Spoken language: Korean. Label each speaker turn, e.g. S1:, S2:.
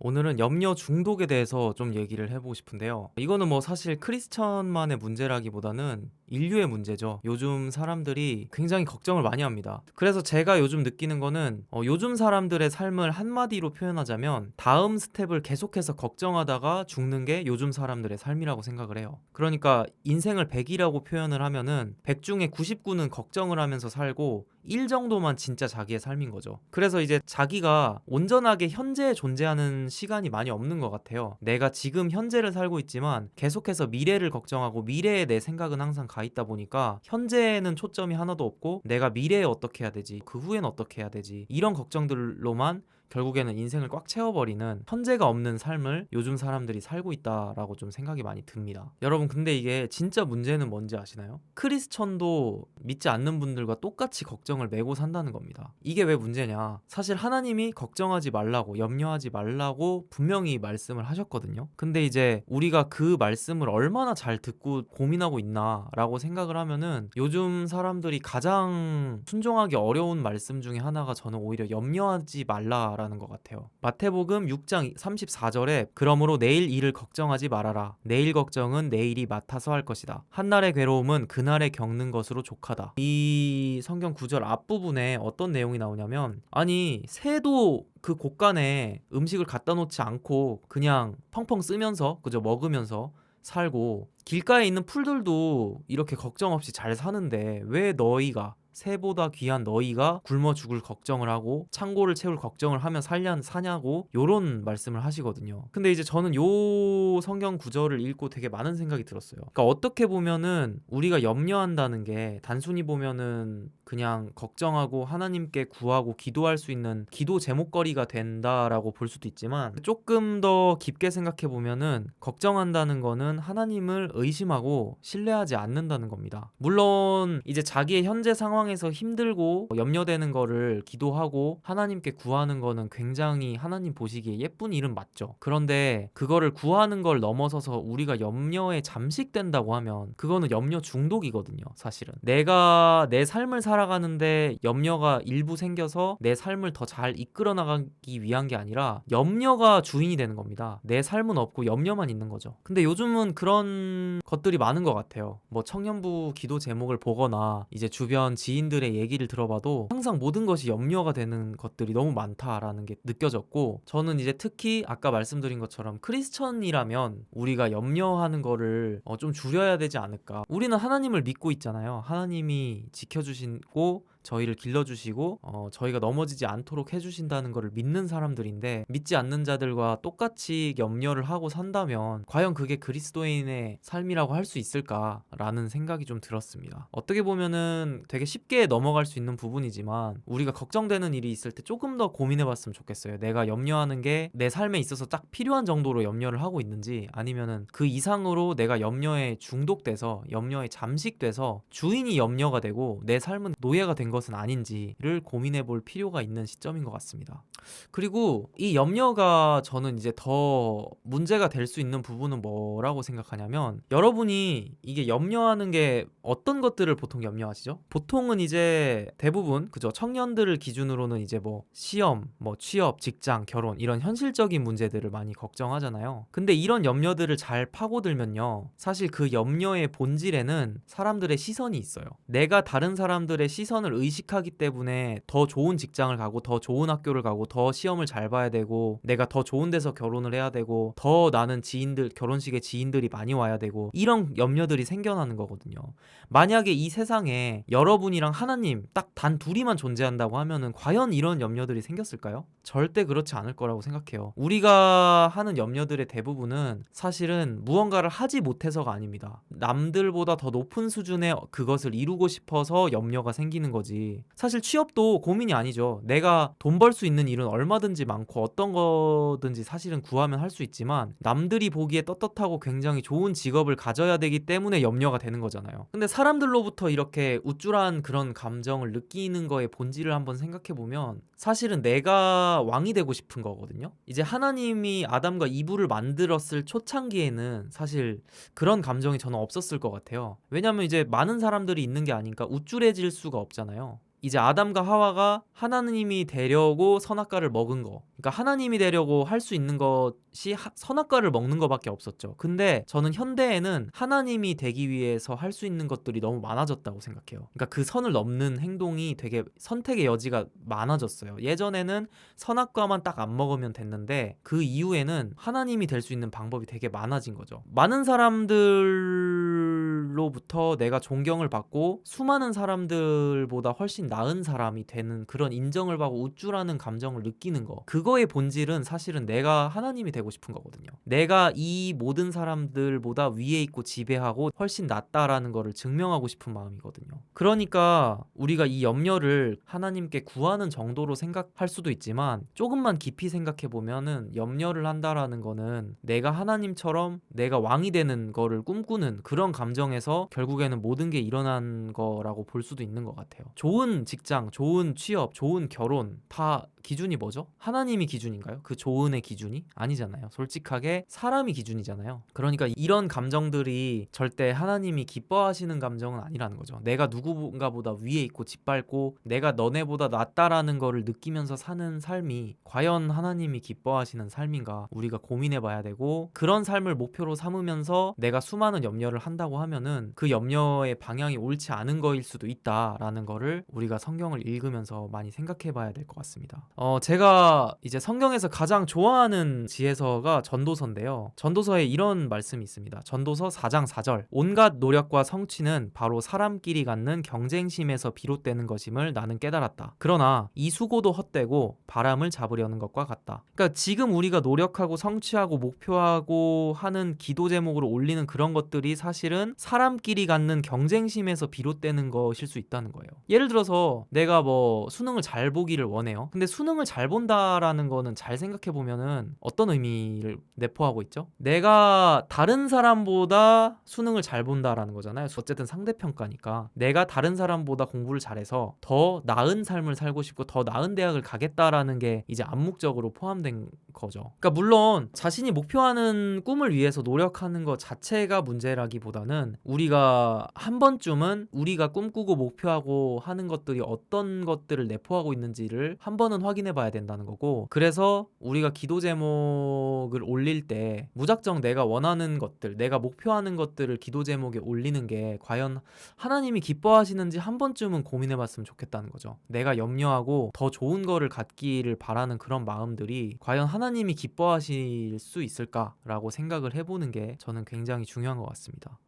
S1: 오늘은 염려 중독에 대해서 좀 얘기를 해보고 싶은데요. 이거는 뭐 사실 크리스천만의 문제라기보다는 인류의 문제죠. 요즘 사람들이 굉장히 걱정을 많이 합니다. 그래서 제가 요즘 느끼는 거는 요즘 사람들의 삶을 한마디로 표현하자면 다음 스텝을 계속해서 걱정하다가 죽는 게 요즘 사람들의 삶이라고 생각을 해요. 그러니까 인생을 100이라고 표현을 하면은 100 중에 99는 걱정을 하면서 살고 1 정도만 진짜 자기의 삶인 거죠. 그래서 이제 자기가 온전하게 현재에 존재하는 시간이 많이 없는 것 같아요. 내가 지금 현재를 살고 있지만 계속해서 미래를 걱정하고 미래에 내 생각은 항상 가 있다 보니까 현재에는 초점이 하나도 없고 내가 미래에 어떻게 해야 되지? 그 후엔 어떻게 해야 되지? 이런 걱정들로만 결국에는 인생을 꽉 채워버리는 현재가 없는 삶을 요즘 사람들이 살고 있다라고 좀 생각이 많이 듭니다. 여러분, 근데 이게 진짜 문제는 뭔지 아시나요? 크리스천도 믿지 않는 분들과 똑같이 걱정을 메고 산다는 겁니다. 이게 왜 문제냐? 사실 하나님이 걱정하지 말라고, 염려하지 말라고 분명히 말씀을 하셨거든요. 근데 이제 우리가 그 말씀을 얼마나 잘 듣고 고민하고 있나라고 생각을 하면은 요즘 사람들이 가장 순종하기 어려운 말씀 중에 하나가 저는 오히려 염려하지 말라라는 것 같아요. 마태복음 6장 34절에 그러므로 내일 일을 걱정하지 말아라. 내일 걱정은 내일이 맡아서 할 것이다. 한날의 괴로움은 그날에 겪는 것으로 족하다. 이 성경 구절 앞부분에 어떤 내용이 나오냐면, 아니 새도 그 곳간에 음식을 갖다 놓지 않고 그냥 펑펑 쓰면서 그저 먹으면서 살고, 길가에 있는 풀들도 이렇게 걱정 없이 잘 사는데 왜 너희가, 새보다 귀한 너희가 굶어 죽을 걱정을 하고 창고를 채울 걱정을 하며 사냐고, 요런 말씀을 하시거든요. 근데 이제 저는 요 성경 구절을 읽고 되게 많은 생각이 들었어요. 그러니까 어떻게 보면은 우리가 염려한다는 게 단순히 보면은 그냥 걱정하고 하나님께 구하고 기도할 수 있는 기도 제목거리가 된다라고 볼 수도 있지만, 조금 더 깊게 생각해 보면은 걱정한다는 거는 하나님을 의심하고 신뢰하지 않는다는 겁니다. 물론 이제 자기의 현재 상황에서 힘들고 염려되는 거를 기도하고 하나님께 구하는 거는 굉장히 하나님 보시기에 예쁜 일은 맞죠. 그런데 그거를 구하는 걸 넘어서서 우리가 염려에 잠식된다고 하면 그거는 염려 중독이거든요. 사실은 내가 내 삶을 살아가는데 염려가 일부 생겨서 내 삶을 더 잘 이끌어 나가기 위한 게 아니라 염려가 주인이 되는 겁니다. 내 삶은 없고 염려만 있는 거죠. 근데 요즘은 그런 것들이 많은 것 같아요. 뭐 청년부 기도 제목을 보거나 이제 주변 지인들의 얘기를 들어봐도 항상 모든 것이 염려가 되는 것들이 너무 많다라는 게 느껴졌고, 저는 이제 특히 아까 말씀드린 것처럼 크리스천이라면 우리가 염려하는 거를 좀 줄여야 되지 않을까. 우리는 하나님을 믿고 있잖아요. 하나님이 지켜주시고 저희를 길러주시고 저희가 넘어지지 않도록 해주신다는 것을 믿는 사람들인데, 믿지 않는 자들과 똑같이 염려를 하고 산다면 과연 그게 그리스도인의 삶이라고 할 수 있을까라는 생각이 좀 들었습니다. 어떻게 보면은 되게 쉽게 넘어갈 수 있는 부분이지만 우리가 걱정되는 일이 있을 때 조금 더 고민해봤으면 좋겠어요. 내가 염려하는 게 내 삶에 있어서 딱 필요한 정도로 염려를 하고 있는지, 아니면은 그 이상으로 내가 염려에 중독돼서 염려에 잠식돼서 주인이 염려가 되고 내 삶은 노예가 된 것은 아닌지를 고민해 볼 필요가 있는 시점인 것 같습니다. 그리고 이 염려가 저는 이제 더 문제가 될 수 있는 부분은 뭐라고 생각하냐면, 여러분이 이게 염려하는 게 어떤 것들을 보통 염려하시죠? 보통은 이제 대부분 그죠, 청년들을 기준으로는 이제 뭐 시험, 뭐 취업, 직장, 결혼, 이런 현실적인 문제들을 많이 걱정하잖아요. 근데 이런 염려들을 잘 파고들면요, 사실 그 염려의 본질에는 사람들의 시선이 있어요. 내가 다른 사람들의 시선을 의식하기 때문에 더 좋은 직장을 가고 더 좋은 학교를 가고 더 시험을 잘 봐야 되고 내가 더 좋은 데서 결혼을 해야 되고 더 나는 지인들, 결혼식에 지인들이 많이 와야 되고, 이런 염려들이 생겨나는 거거든요. 만약에 이 세상에 여러분이랑 하나님 딱 단 둘이만 존재한다고 하면은 과연 이런 염려들이 생겼을까요? 절대 그렇지 않을 거라고 생각해요. 우리가 하는 염려들의 대부분은 사실은 무언가를 하지 못해서가 아닙니다. 남들보다 더 높은 수준의 그것을 이루고 싶어서 염려가 생기는 거지. 사실 취업도 고민이 아니죠. 내가 돈 벌 수 있는 일은 얼마든지 많고 어떤 거든지 사실은 구하면 할 수 있지만, 남들이 보기에 떳떳하고 굉장히 좋은 직업을 가져야 되기 때문에 염려가 되는 거잖아요. 근데 사람들로부터 이렇게 우쭐한 그런 감정을 느끼는 거의 본질을 한번 생각해 보면 사실은 내가 왕이 되고 싶은 거거든요. 이제 하나님이 아담과 이브를 만들었을 초창기에는 사실 그런 감정이 저는 없었을 것 같아요. 왜냐면 이제 많은 사람들이 있는 게 아니니까 우쭐해질 수가 없잖아요. 이제 아담과 하와가 하나님이 되려고 선악과를 먹은 거, 그러니까 하나님이 되려고 할 수 있는 것이 선악과를 먹는 거밖에 없었죠. 근데 저는 현대에는 하나님이 되기 위해서 할 수 있는 것들이 너무 많아졌다고 생각해요. 그러니까 그 선을 넘는 행동이 되게 선택의 여지가 많아졌어요. 예전에는 선악과만 딱 안 먹으면 됐는데 그 이후에는 하나님이 될 수 있는 방법이 되게 많아진 거죠. 많은 사람들로부터 내가 존경을 받고 수많은 사람들보다 훨씬 나은 사람이 되는 그런 인정을 받고 우쭐하는 감정을 느끼는 거, 그거의 본질은 사실은 내가 하나님이 되고 싶은 거거든요. 내가 이 모든 사람들보다 위에 있고 지배하고 훨씬 낫다라는 거를 증명하고 싶은 마음이거든요. 그러니까 우리가 이 염려를 하나님께 구하는 정도로 생각할 수도 있지만 조금만 깊이 생각해 보면은 염려를 한다라는 거는 내가 하나님처럼 내가 왕이 되는 거를 꿈꾸는 그런 감정에서 결국에는 모든 게 일어난 거라고 볼 수도 있는 것 같아요. 좋은 직장, 좋은 취업, 좋은 결혼 다 기준이 뭐죠? 하나님이 기준인가요? 그 좋은의 기준이? 아니잖아요. 솔직하게 사람이 기준이잖아요. 그러니까 이런 감정들이 절대 하나님이 기뻐하시는 감정은 아니라는 거죠. 내가 누군가보다 위에 있고 짓밟고 내가 너네보다 낫다라는 거를 느끼면서 사는 삶이 과연 하나님이 기뻐하시는 삶인가 우리가 고민해 봐야 되고, 그런 삶을 목표로 삼으면서 내가 수많은 염려를 한다고 하면은 그 염려의 방향이 옳지 않은 거일 수도 있다라는 거를 우리가 성경을 읽으면서 많이 생각해 봐야 될 것 같습니다. 제가 이제 성경에서 가장 좋아하는 지혜서가 전도서인데요. 전도서에 이런 말씀이 있습니다. 전도서 4장 4절. 온갖 노력과 성취는 바로 사람끼리 갖는 경쟁심에서 비롯되는 것임을 나는 깨달았다. 그러나 이 수고도 헛되고 바람을 잡으려는 것과 같다. 그러니까 지금 우리가 노력하고 성취하고 목표하고 하는 기도 제목으로 올리는 그런 것들이 사실은 사람끼리 갖는 경쟁심에서 비롯되는 것일 수 있다는 거예요. 예를 들어서 내가 뭐 수능을 잘 보기를 원해요. 근데 수능을 잘 본다라는 거는 잘 생각해 보면은 어떤 의미를 내포하고 있죠? 내가 다른 사람보다 수능을 잘 본다라는 거잖아요. 어쨌든 상대평가니까 내가 다른 사람보다 공부를 잘해서 더 나은 삶을 살고 싶고 더 나은 대학을 가겠다라는 게 이제 암묵적으로 포함된 거죠. 그러니까 물론 자신이 목표하는 꿈을 위해서 노력하는 것 자체가 문제라기보다는 우리가 한 번쯤은 우리가 꿈꾸고 목표하고 하는 것들이 어떤 것들을 내포하고 있는지를 한 번은 확인해 봐야 된다는 거고, 그래서 우리가 기도 제목을 올릴 때 무작정 내가 원하는 것들, 내가 목표하는 것들을 기도 제목에 올리는 게 과연 하나님이 기뻐하시는지 한 번쯤은 고민해 봤으면 좋겠다는 거죠. 내가 염려하고 더 좋은 거를 갖기를 바라는 그런 마음들이 과연 하나님이 기뻐하실 수 있을까라고 생각을 해보는 게 저는 굉장히 중요한 것 같습니다.